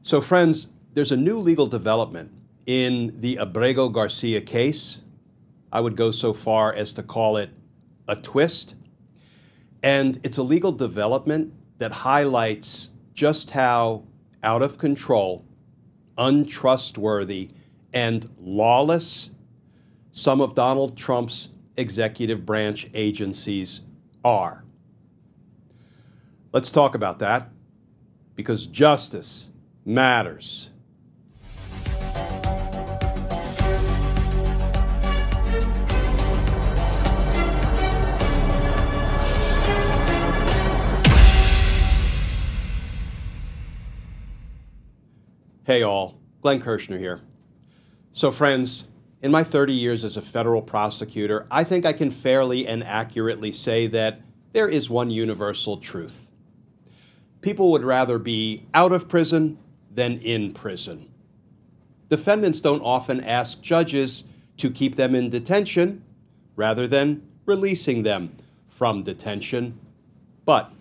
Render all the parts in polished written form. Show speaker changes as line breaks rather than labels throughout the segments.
So friends, there's a new legal development in the Abrego Garcia case. I would go so far as to call it a twist. And it's a legal development that highlights just how out of control, untrustworthy, and lawless some of Donald Trump's executive branch agencies are. Let's talk about that, because justice matters. Hey all, Glenn Kirshner here. So friends, in my 30 years as a federal prosecutor, I think I can fairly and accurately say that there is one universal truth. People would rather be out of prison than in prison. Defendants don't often ask judges to keep them in detention rather than releasing them from detention. But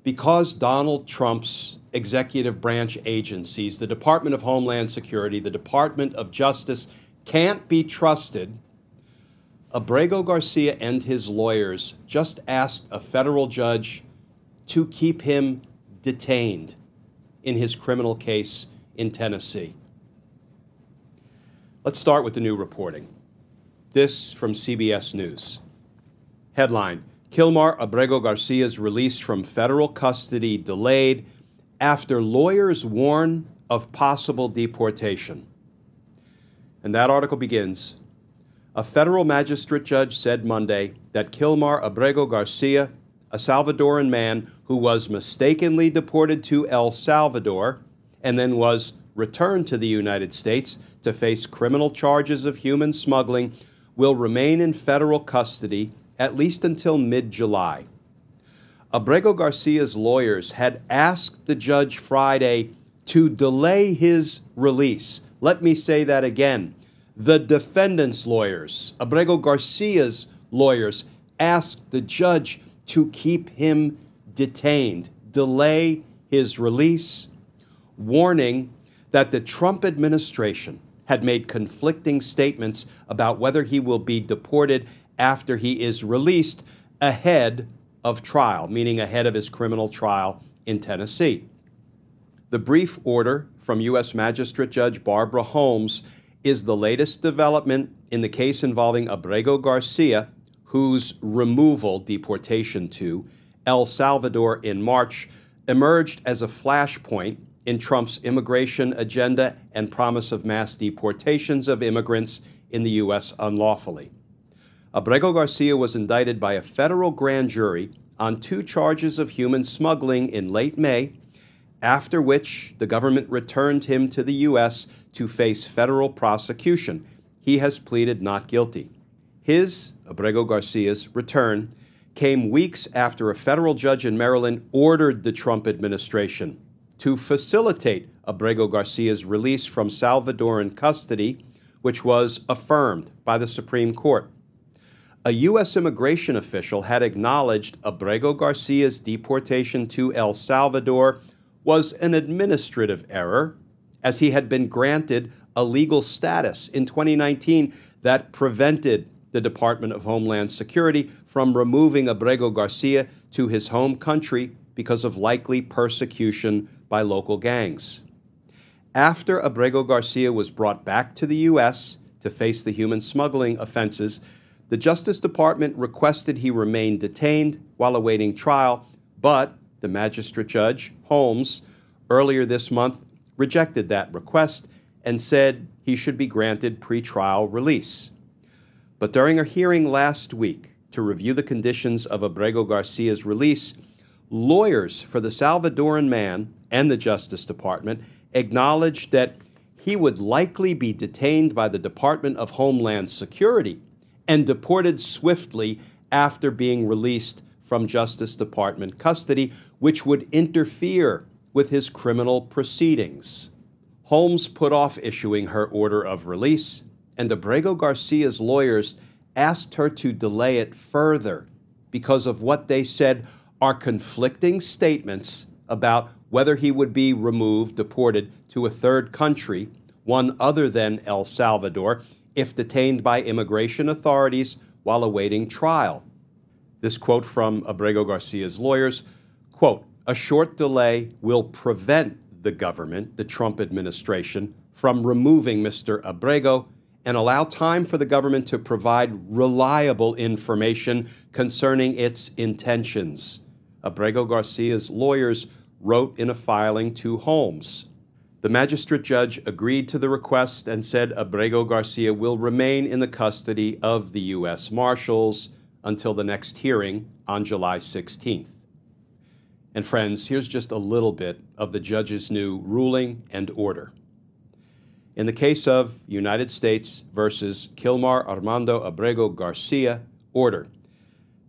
because Donald Trump's executive branch agencies, the Department of Homeland Security, the Department of Justice, can't be trusted, Abrego Garcia and his lawyers just asked a federal judge to keep him detained in his criminal case in Tennessee. Let's start with the new reporting. This from CBS News. Headline: Kilmar Abrego Garcia's release from federal custody delayed after lawyers warn of possible deportation. And that article begins, a federal magistrate judge said Monday that Kilmar Abrego Garcia, a Salvadoran man who was mistakenly deported to El Salvador and then was returned to the United States to face criminal charges of human smuggling, will remain in federal custody at least until mid-July. Abrego Garcia's lawyers had asked the judge Friday to delay his release. Let me say that again. The defendants' lawyers, Abrego Garcia's lawyers, asked the judge to keep him detained, delay his release, warning that the Trump administration had made conflicting statements about whether he will be deported after he is released ahead of trial, meaning ahead of his criminal trial in Tennessee. The brief order from U.S. Magistrate Judge Barbara Holmes is the latest development in the case involving Abrego Garcia, whose removal, deportation to El Salvador in March, emerged as a flashpoint in Trump's immigration agenda and promise of mass deportations of immigrants in the U.S. unlawfully. Abrego Garcia was indicted by a federal grand jury on 2 charges of human smuggling in late May, after which the government returned him to the U.S. to face federal prosecution. He has pleaded not guilty. His, Abrego Garcia's, return came weeks after a federal judge in Maryland ordered the Trump administration to facilitate Abrego Garcia's release from Salvadoran custody, which was affirmed by the Supreme Court. A U.S. immigration official had acknowledged Abrego Garcia's deportation to El Salvador was an administrative error, as he had been granted a legal status in 2019 that prevented the Department of Homeland Security from removing Abrego Garcia to his home country because of likely persecution by local gangs. After Abrego Garcia was brought back to the U.S. to face the human smuggling offenses, the Justice Department requested he remain detained while awaiting trial, but the magistrate judge, Holmes, earlier this month rejected that request and said he should be granted pretrial release. But during a hearing last week to review the conditions of Abrego Garcia's release, lawyers for the Salvadoran man and the Justice Department acknowledged that he would likely be detained by the Department of Homeland Security and deported swiftly after being released from Justice Department custody, which would interfere with his criminal proceedings. Holmes put off issuing her order of release, and Abrego Garcia's lawyers asked her to delay it further because of what they said are conflicting statements about whether he would be removed, deported to a third country, one other than El Salvador, if detained by immigration authorities while awaiting trial. This quote from Abrego Garcia's lawyers, quote, "A short delay will prevent the government, the Trump administration, from removing Mr. Abrego and allow time for the government to provide reliable information concerning its intentions," Abrego Garcia's lawyers wrote in a filing to Holmes. The magistrate judge agreed to the request and said Abrego Garcia will remain in the custody of the U.S. Marshals until the next hearing on July 16th. And friends, here's just a little bit of the judge's new ruling and order. In the case of United States versus Kilmar Armando Abrego Garcia, order.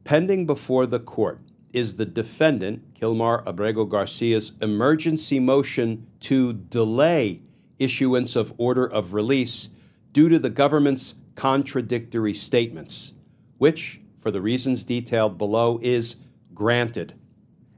Pending before the court is the defendant, Kilmar Abrego Garcia's emergency motion to delay issuance of order of release due to the government's contradictory statements, which, for the reasons detailed below, is granted.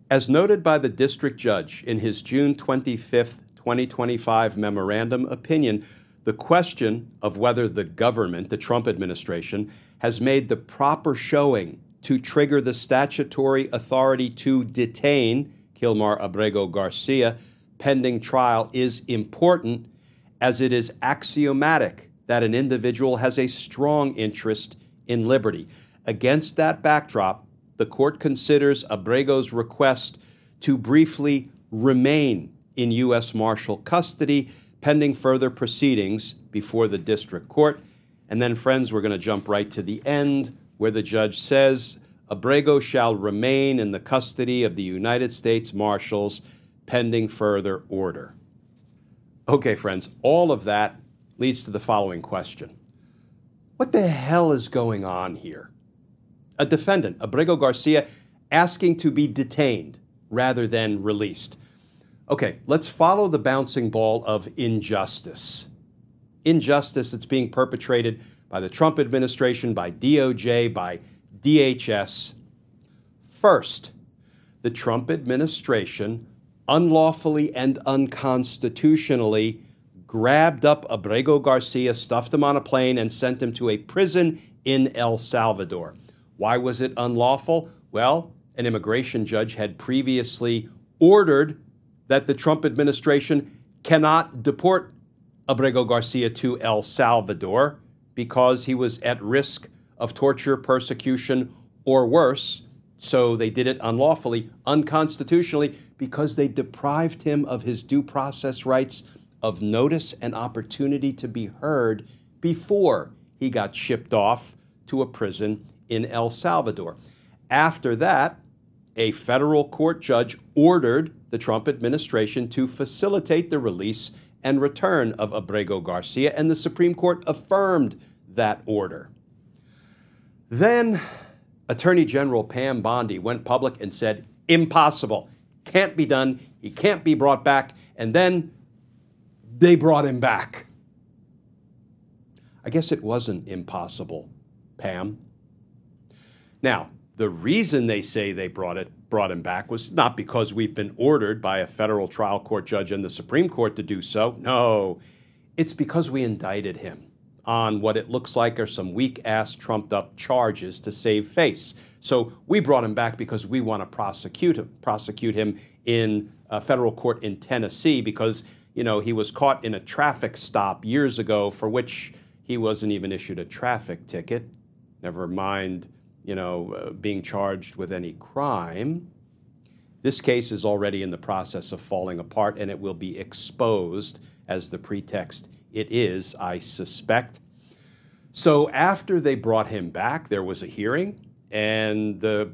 As noted by the district judge in his June 25, 2025 memorandum opinion, the question of whether the government, the Trump administration, has made the proper showing to trigger the statutory authority to detain Kilmar Abrego Garcia pending trial is important, as it is axiomatic that an individual has a strong interest in liberty. Against that backdrop, the court considers Abrego's request to briefly remain in U.S. Marshal custody pending further proceedings before the district court. And then, friends, we're going to jump right to the end, where the judge says, Abrego shall remain in the custody of the United States Marshals pending further order. Okay, friends, all of that leads to the following question. What the hell is going on here? A defendant, Abrego Garcia, asking to be detained rather than released. Okay, let's follow the bouncing ball of injustice. Injustice that's being perpetrated by the Trump administration, by DOJ, by DHS. First, the Trump administration unlawfully and unconstitutionally grabbed up Abrego Garcia, stuffed him on a plane, and sent him to a prison in El Salvador. Why was it unlawful? Well, an immigration judge had previously ordered that the Trump administration cannot deport Abrego Garcia to El Salvador because he was at risk of torture, persecution, or worse. So they did it unlawfully, unconstitutionally, because they deprived him of his due process rights of notice and opportunity to be heard before he got shipped off to a prison in El Salvador. After that, a federal court judge ordered the Trump administration to facilitate the release and return of Abrego Garcia, and the Supreme Court affirmed that order. Then Attorney General Pam Bondi went public and said, impossible, can't be done, he can't be brought back, and then they brought him back. I guess it wasn't impossible, Pam. Now, the reason they say they brought him back was not because we've been ordered by a federal trial court judge and the Supreme Court to do so. No, it's because we indicted him on what it looks like are some weak-ass, trumped-up charges to save face. So we brought him back because we want to prosecute him in a federal court in Tennessee because, you know, he was caught in a traffic stop years ago for which he wasn't even issued a traffic ticket, never mind, you know, being charged with any crime. This case is already in the process of falling apart, and it will be exposed as the pretext it is, I suspect. So after they brought him back, there was a hearing, and the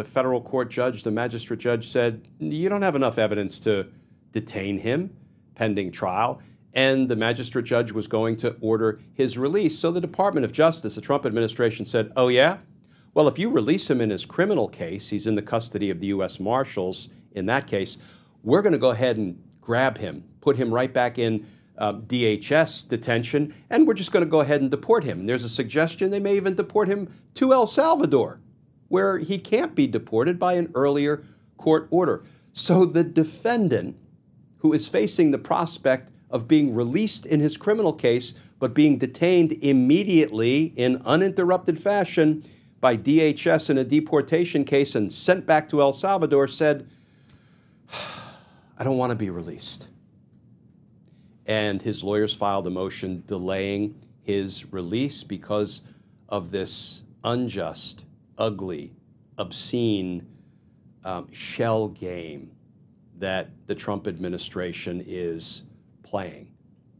federal court judge, the magistrate judge said, you don't have enough evidence to detain him pending trial. And the magistrate judge was going to order his release. So the Department of Justice, the Trump administration, said, oh, yeah? Well, if you release him in his criminal case, he's in the custody of the U.S. Marshals in that case, we're going to go ahead and grab him, put him right back in DHS detention, and we're just going to go ahead and deport him. And there's a suggestion they may even deport him to El Salvador, where he can't be deported by an earlier court order. So the defendant, who is facing the prospect of being released in his criminal case, but being detained immediately in uninterrupted fashion by DHS in a deportation case and sent back to El Salvador, said, I don't want to be released. And his lawyers filed a motion delaying his release because of this unjust, ugly, obscene shell game that the Trump administration is playing,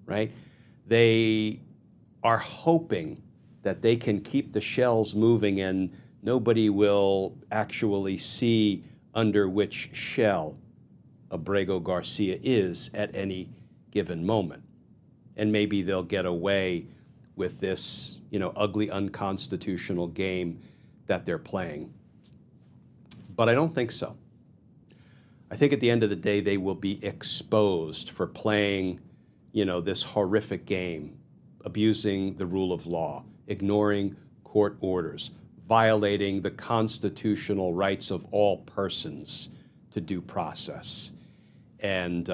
right? They are hoping that they can keep the shells moving and nobody will actually see under which shell Abrego Garcia is at any given moment. And maybe they'll get away with this, ugly, unconstitutional game that they're playing. But I don't think so. I think at the end of the day, they will be exposed for playing, this horrific game, abusing the rule of law, ignoring court orders, violating the constitutional rights of all persons to due process. And,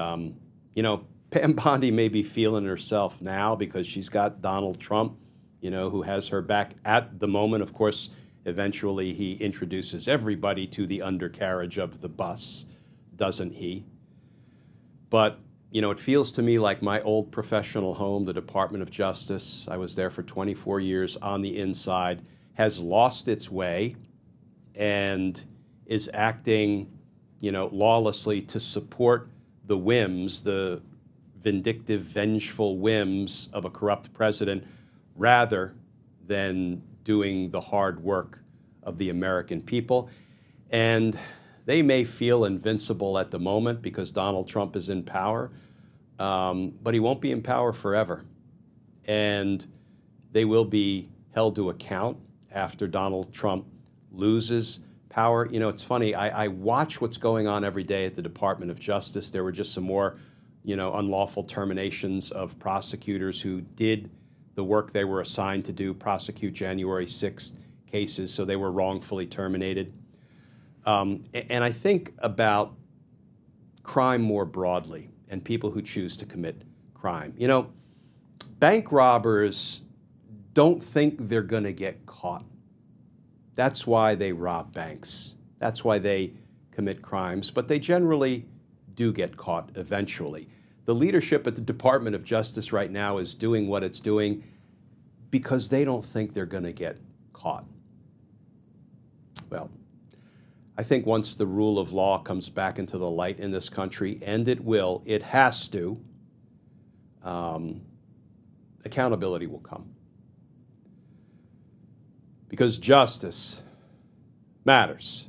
Pam Bondi may be feeling herself now because she's got Donald Trump, who has her back at the moment. Of course, eventually he introduces everybody to the undercarriage of the bus, doesn't he? But, it feels to me like my old professional home, the Department of Justice, I was there for 24 years on the inside, has lost its way and is acting, lawlessly to support the whims, the vindictive, vengeful whims of a corrupt president rather than doing the hard work of the American people. And they may feel invincible at the moment because Donald Trump is in power, but he won't be in power forever. And they will be held to account after Donald Trump loses power. It's funny, I watch what's going on every day at the Department of Justice. There were just some more unlawful terminations of prosecutors who did the work they were assigned to do, prosecute January 6th cases, so they were wrongfully terminated. And I think about crime more broadly and people who choose to commit crime. Bank robbers don't think they're going to get caught. That's why they rob banks. That's why they commit crimes, but they generally do get caught eventually. The leadership at the Department of Justice right now is doing what it's doing because they don't think they're going to get caught. Well, I think once the rule of law comes back into the light in this country, and it will, it has to, accountability will come. Because justice matters.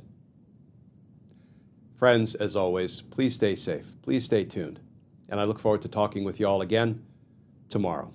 Friends, as always, please stay safe. Please stay tuned. And I look forward to talking with you all again tomorrow.